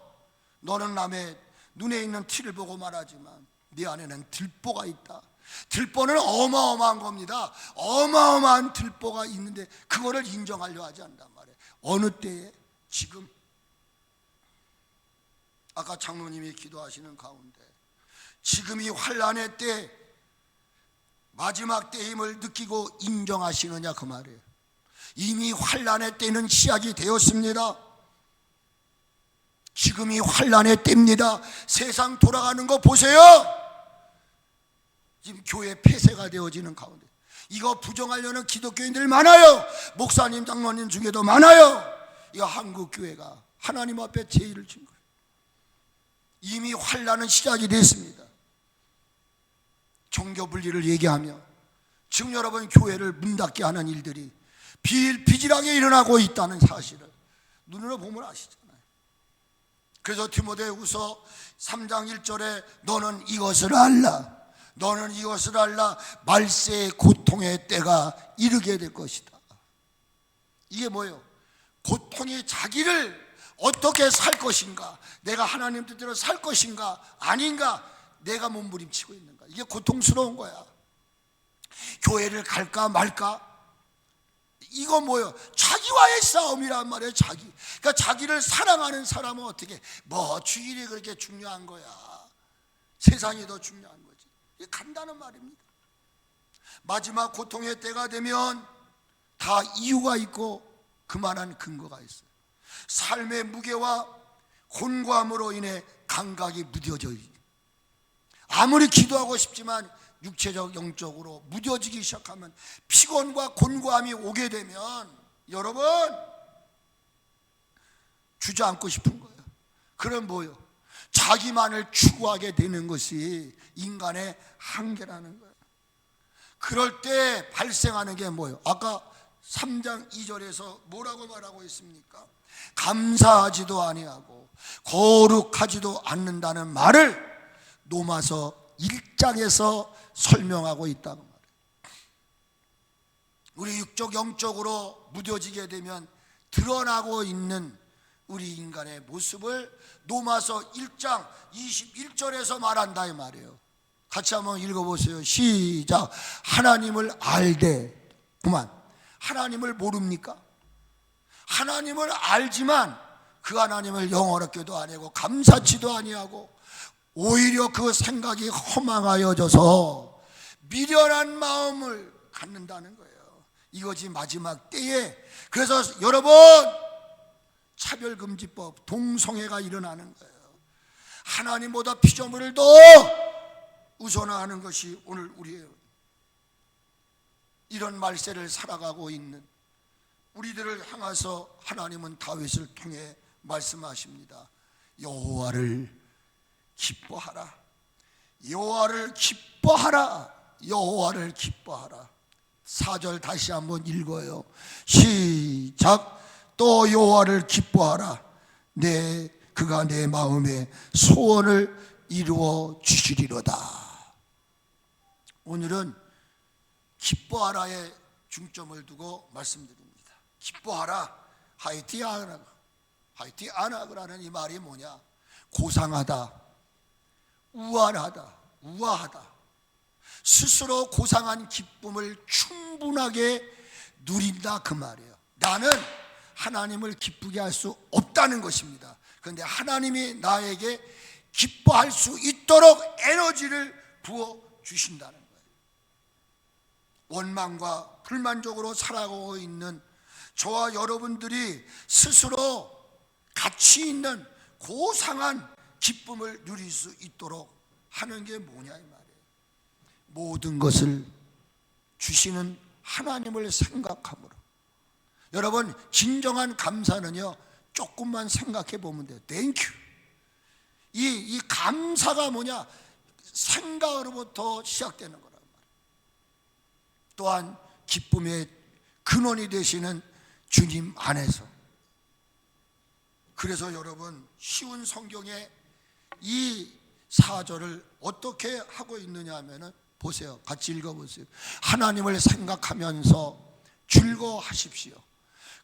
너는 남의 눈에 있는 티를 보고 말하지만 네 안에는 들보가 있다. 들보는 어마어마한 겁니다. 어마어마한 들보가 있는데 그거를 인정하려 하지 않단 말이에요. 어느 때에? 지금. 아까 장로님이 기도하시는 가운데 지금이 환난의 때, 마지막 때임을 느끼고 인정하시느냐 그 말이에요. 이미 환난의 때는 시작이 되었습니다. 지금이 환난의 때입니다. 세상 돌아가는 거 보세요. 지금 교회 폐쇄가 되어지는 가운데 이거 부정하려는 기독교인들 많아요. 목사님, 장로님 중에도 많아요. 이거 한국 교회가 하나님 앞에 죄를 진 거예요. 이미 환난은 시작이 됐습니다. 종교 분리를 얘기하며 지금 여러분 교회를 문 닫게 하는 일들이 비일비재하게 일어나고 있다는 사실을 눈으로 보면 아시잖아요. 그래서 디모데후서 3장 1절에 너는 이것을 알라, 너는 이것을 알라, 말세의 고통의 때가 이르게 될 것이다. 이게 뭐예요? 고통이 자기를 어떻게 살 것인가, 내가 하나님 뜻대로 살 것인가 아닌가, 내가 몸부림치고 있는가, 이게 고통스러운 거야. 교회를 갈까 말까, 이거 뭐예요? 자기와의 싸움이란 말이에요. 그러니까 자기를 사랑하는 사람은 어떻게, 주일이 그렇게 중요한 거야, 세상이 더 중요한 거지, 이게 간다는 말입니다. 마지막 고통의 때가 되면 다 이유가 있고 그만한 근거가 있어요. 삶의 무게와 곤고함으로 인해 감각이 무뎌져, 아무리 기도하고 싶지만 육체적 영적으로 무뎌지기 시작하면, 피곤과 곤고함이 오게 되면 여러분 주저앉고 싶은 거예요. 그럼 뭐예요? 자기만을 추구하게 되는 것이 인간의 한계라는 거예요. 그럴 때 발생하는 게 뭐예요? 아까 3장 2절에서 뭐라고 말하고 있습니까? 감사하지도 아니하고 거룩하지도 않는다는 말을 로마서 1장에서 설명하고 있다고 말해요. 우리 육적 영적으로 무뎌지게 되면 드러나고 있는 우리 인간의 모습을 로마서 1장 21절에서 말한다 이 말이에요. 같이 한번 읽어보세요. 시작. 하나님을 알되, 그만, 하나님을 모릅니까? 하나님을 알지만 그 하나님을 영어롭게도 아니하고 감사치도 아니하고 오히려 그 생각이 허망하여져서 미련한 마음을 갖는다는 거예요. 이것이 마지막 때에, 그래서 여러분 차별금지법, 동성애가 일어나는 거예요. 하나님보다 피조물을 더 우선화하는 것이 오늘 우리의 이런 말세를 살아가고 있는 우리들을 향해서 하나님은 다윗을 통해 말씀하십니다. 여호와를 기뻐하라, 여호와를 기뻐하라, 여호와를 기뻐하라. 4절 다시 한번 읽어요. 시작. 또 여호와를 기뻐하라, 그가 내 마음의 소원을 이루어 주시리로다. 오늘은 기뻐하라에 중점을 두고 말씀드립니다. 기뻐하라, 하이티 아나그라는 이 말이 뭐냐? 고상하다, 우아하다, 스스로 고상한 기쁨을 충분하게 누린다 그 말이에요. 나는 하나님을 기쁘게 할 수 없다는 것입니다. 그런데 하나님이 나에게 기뻐할 수 있도록 에너지를 부어 주신다는 거예요. 원망과 불만족으로 살아가고 있는 저와 여러분들이 스스로 가치 있는 고상한 기쁨을 누릴 수 있도록 하는 게 뭐냐 이 말이에요. 모든 것을 주시는 하나님을 생각함으로. 여러분, 진정한 감사는요, 조금만 생각해 보면 돼요. 땡큐. 이 감사가 뭐냐? 생각으로부터 시작되는 거란 말이에요. 또한 기쁨의 근원이 되시는 주님 안에서. 그래서 여러분, 쉬운 성경에 이 4절을 어떻게 하고 있느냐 하면은, 보세요. 같이 읽어보세요. 하나님을 생각하면서 즐거워하십시오.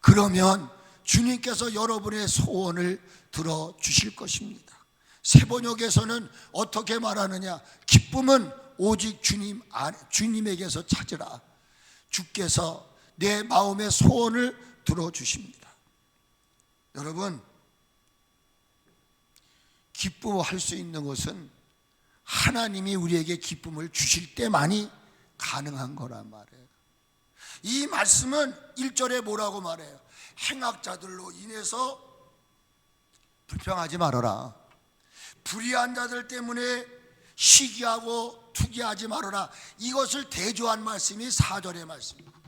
그러면 주님께서 여러분의 소원을 들어주실 것입니다. 세번역에서는 어떻게 말하느냐? 기쁨은 오직 주님에게서 찾으라. 주께서 내 마음의 소원을 들어주십니다. 여러분, 기뻐할 수 있는 것은 하나님이 우리에게 기쁨을 주실 때만이 가능한 거란 말이에요. 이 말씀은 1절에 뭐라고 말해요? 행악자들로 인해서 불평하지 말아라. 불의한 자들 때문에 시기하고 투기하지 말아라. 이것을 대조한 말씀이 4절의 말씀입니다.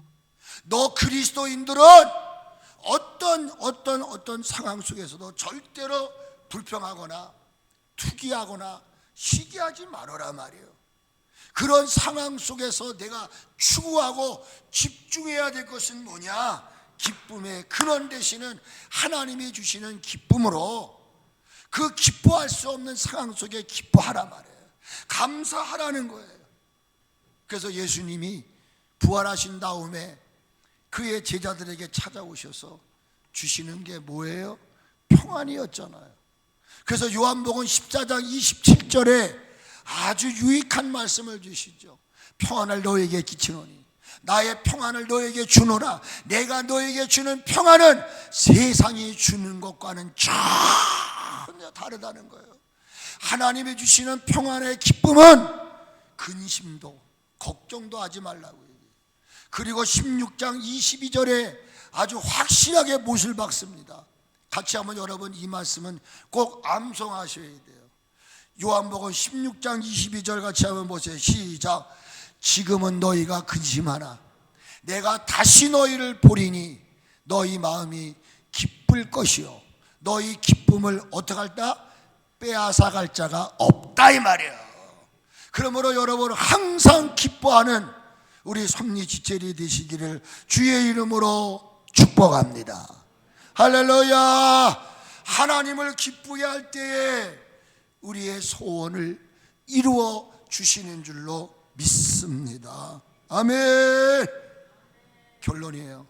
너 그리스도인들은 어떤 상황 속에서도 절대로 불평하거나 투기하거나 시기하지 말아라 말이에요. 그런 상황 속에서 내가 추구하고 집중해야 될 것은 뭐냐? 기쁨의 근원 되시는 하나님이 주시는 기쁨으로 그 기뻐할 수 없는 상황 속에 기뻐하라 말이에요. 감사하라는 거예요. 그래서 예수님이 부활하신 다음에 그의 제자들에게 찾아오셔서 주시는 게 뭐예요? 평안이었잖아요. 그래서 요한복음 14장 27절에 아주 유익한 말씀을 주시죠. 평안을 너에게 끼치노니 나의 평안을 너에게 주노라. 내가 너에게 주는 평안은 세상이 주는 것과는 전혀 다르다는 거예요. 하나님이 주시는 평안의 기쁨은 근심도 걱정도 하지 말라고 얘기해요. 그리고 16장 22절에 아주 확실하게 못을 박습니다. 같이 한번 여러분 이 말씀은 꼭 암송하셔야 돼요. 요한복음 16장 22절 같이 한번 보세요. 시작. 지금은 너희가 근심하나 내가 다시 너희를 보리니 너희 마음이 기쁠 것이요 너희 기쁨을 어떻게 할까? 빼앗아갈 자가 없다 이 말이에요. 그러므로 여러분 항상 기뻐하는 우리 섭리지체리 되시기를 주의 이름으로 축복합니다. 할렐루야. 하나님을 기쁘게 할 때에 우리의 소원을 이루어 주시는 줄로 믿습니다. 아멘. 결론이에요.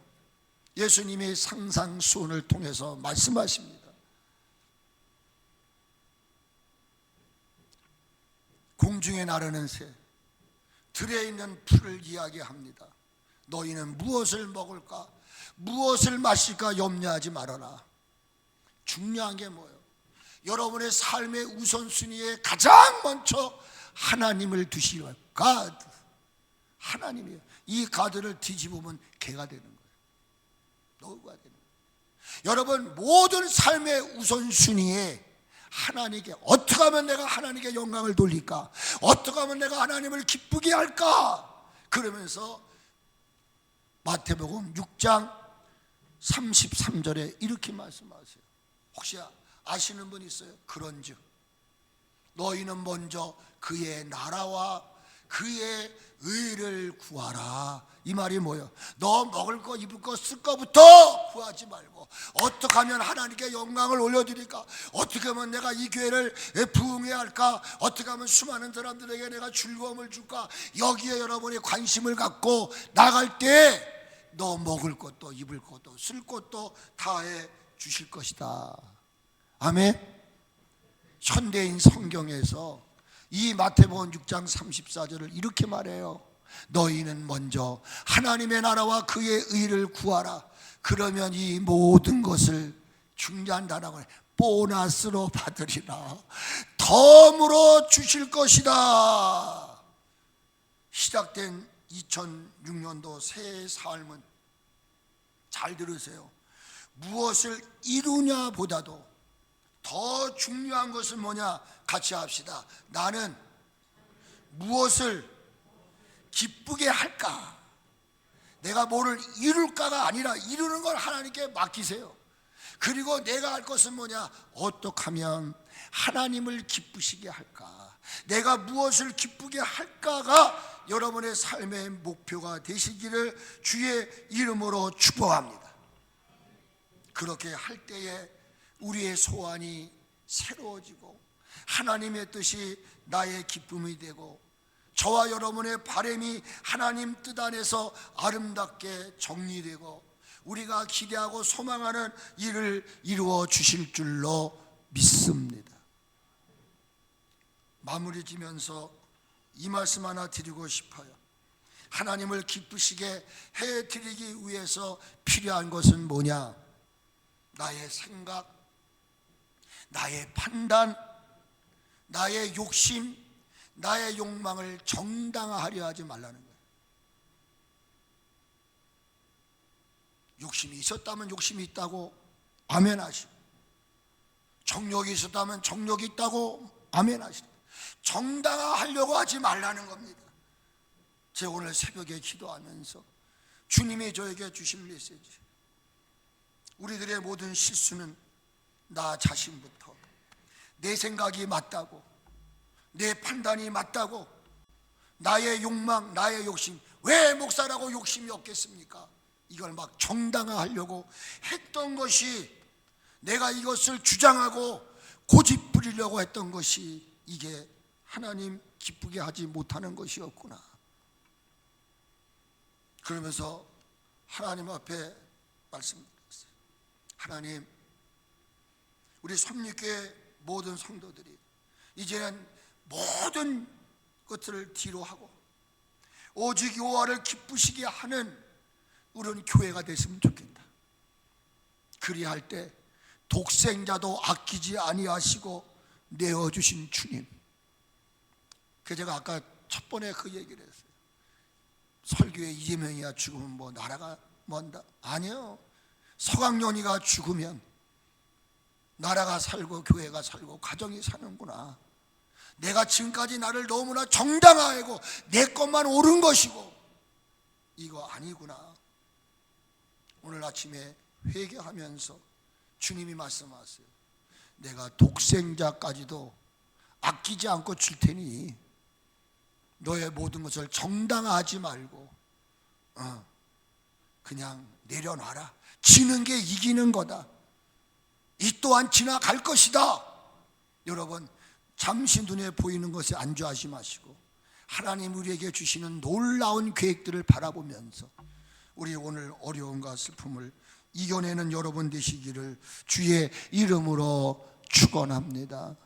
예수님이 상상수훈을 통해서 말씀하십니다. 공중에 나르는 새, 들에 있는 풀을 이야기합니다. 너희는 무엇을 먹을까? 무엇을 마실까 염려하지 말아라. 중요한 게 뭐예요? 여러분의 삶의 우선순위에 가장 먼저 하나님을 두시라. 가드. 하나님이에요. 이 가드를 뒤집으면 개가 되는 거예요. 너가 되는 거예요. 여러분 모든 삶의 우선순위에 하나님께 어떻게 하면 내가 하나님께 영광을 돌릴까? 어떻게 하면 내가 하나님을 기쁘게 할까? 그러면서 마태복음 6장 33절에 이렇게 말씀하세요. 혹시 아시는 분 있어요? 그런즉 너희는 먼저 그의 나라와 그의 의를 구하라. 이 말이 뭐예요? 너 먹을 거 입을 거 쓸 거부터 구하지 말고 어떻게 하면 하나님께 영광을 올려드릴까? 어떻게 하면 내가 이 교회를 부흥해야 할까? 어떻게 하면 수많은 사람들에게 내가 즐거움을 줄까? 여기에 여러분이 관심을 갖고 나갈 때 너 먹을 것도 입을 것도 쓸 것도 다 해 주실 것이다. 아멘. 현대인 성경에서 이 마태복음 6장 34절을 이렇게 말해요. 너희는 먼저 하나님의 나라와 그의 의를 구하라. 그러면 이 모든 것을 중요한 단어가 보너스로 받으리라. 덤으로 주실 것이다. 시작된 2006년도 새해 삶은 잘 들으세요. 무엇을 이루냐 보다도 더 중요한 것은 뭐냐? 같이 합시다. 나는 무엇을 기쁘게 할까? 내가 뭐를 이룰까가 아니라 이루는 걸 하나님께 맡기세요. 그리고 내가 할 것은 뭐냐? 어떻게 하면 하나님을 기쁘시게 할까? 내가 무엇을 기쁘게 할까가 여러분의 삶의 목표가 되시기를 주의 이름으로 축복합니다. 그렇게 할 때에 우리의 소원이 새로워지고 하나님의 뜻이 나의 기쁨이 되고 저와 여러분의 바람이 하나님 뜻 안에서 아름답게 정리되고 우리가 기대하고 소망하는 일을 이루어 주실 줄로 믿습니다. 마무리 지면서 이 말씀 하나 드리고 싶어요. 하나님을 기쁘시게 해드리기 위해서 필요한 것은 뭐냐? 나의 생각, 나의 판단, 나의 욕심, 나의 욕망을 정당화하려 하지 말라는 거예요. 욕심이 있었다면 욕심이 있다고 아멘 하시고, 정욕이 있었다면 정욕이 있다고 아멘 하시고, 정당화하려고 하지 말라는 겁니다. 제가 오늘 새벽에 기도하면서 주님이 저에게 주신 메시지, 우리들의 모든 실수는 나 자신부터 내 생각이 맞다고, 내 판단이 맞다고, 나의 욕망, 나의 욕심, 왜 목사라고 욕심이 없겠습니까? 이걸 막 정당화하려고 했던 것이, 내가 이것을 주장하고 고집 부리려고 했던 것이 이게 하나님 기쁘게 하지 못하는 것이었구나. 그러면서 하나님 앞에 말씀드렸어요. 하나님, 우리 삼육교회 모든 성도들이 이제는 모든 것들을 뒤로 하고 오직 여호와를 기쁘시게 하는 우리는 교회가 됐으면 좋겠다. 그리할 때 독생자도 아끼지 아니하시고 내어주신 주님. 그래서 제가 아까 첫 번에 그 얘기를 했어요. 설교에 이재명이가 죽으면 뭐 나라가 먼다? 아니요. 서강연이가 죽으면 나라가 살고 교회가 살고 가정이 사는구나. 내가 지금까지 나를 너무나 정당화하고 내 것만 옳은 것이고 이거 아니구나. 오늘 아침에 회개하면서 주님이 말씀하세요. 내가 독생자까지도 아끼지 않고 줄 테니 너의 모든 것을 정당화하지 말고 그냥 내려놔라. 지는 게 이기는 거다. 이 또한 지나갈 것이다. 여러분, 잠시 눈에 보이는 것에 안주하지 마시고 하나님 우리에게 주시는 놀라운 계획들을 바라보면서 우리 오늘 어려움과 슬픔을 이겨내는 여러분 되시기를 주의 이름으로 축원합니다.